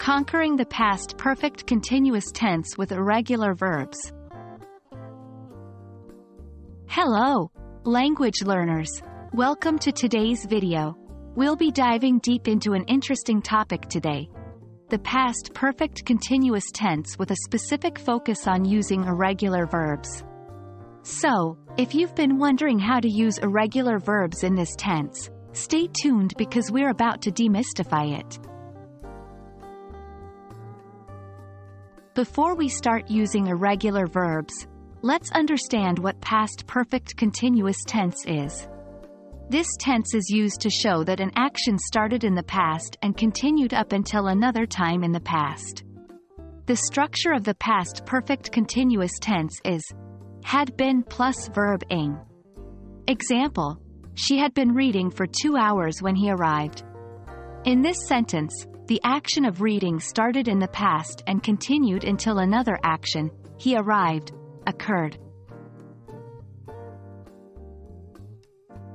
Conquering the past perfect continuous tense with irregular verbs. Hello, language learners. Welcome to today's video. We'll be diving deep into an interesting topic today: the past perfect continuous tense with a specific focus on using irregular verbs. So, if you've been wondering how to use irregular verbs in this tense, stay tuned because we're about to demystify it. Before we start using irregular verbs, let's understand what past perfect continuous tense is. This tense is used to show that an action started in the past and continued up until another time in the past. The structure of the past perfect continuous tense is had been plus verb ing. Example: she had been reading for 2 hours when he arrived. In this sentence, the action of reading started in the past and continued until another action, he arrived, occurred.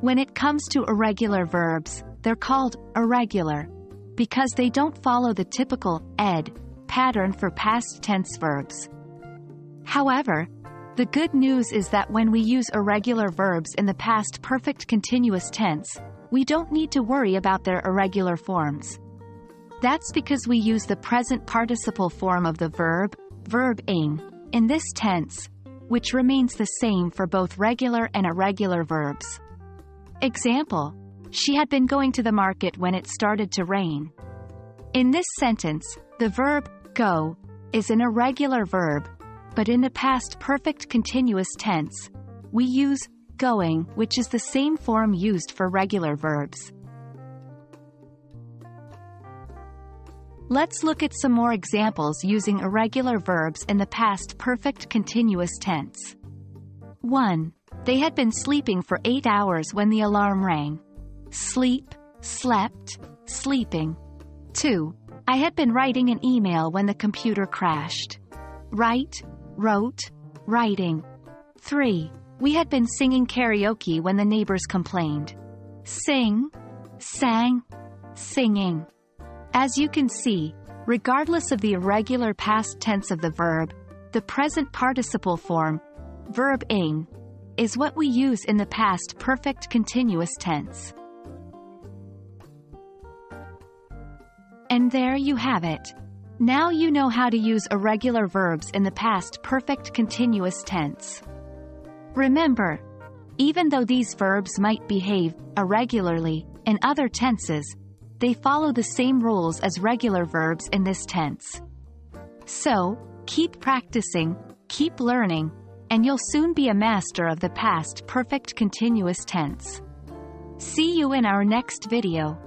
When it comes to irregular verbs, they're called irregular because they don't follow the typical ed pattern for past tense verbs. However, the good news is that when we use irregular verbs in the past perfect continuous tense, we don't need to worry about their irregular forms. That's because we use the present participle form of the verb ing, in this tense, which remains the same for both regular and irregular verbs. Example: she had been going to the market when it started to rain. In this sentence, the verb go is an irregular verb, but in the past perfect continuous tense, we use going, which is the same form used for regular verbs. Let's look at some more examples using irregular verbs in the past perfect continuous tense. 1. They had been sleeping for 8 hours when the alarm rang. Sleep, slept, sleeping. 2. I had been writing an email when the computer crashed. Write, wrote, writing. 3. We had been singing karaoke when the neighbors complained. Sing, sang, singing. As you can see, regardless of the irregular past tense of the verb, the present participle form, verb ing, is what we use in the past perfect continuous tense. And there you have it. Now you know how to use irregular verbs in the past perfect continuous tense. Remember, even though these verbs might behave irregularly in other tenses, they follow the same rules as regular verbs in this tense. So, keep practicing, keep learning, and you'll soon be a master of the past perfect continuous tense. See you in our next video.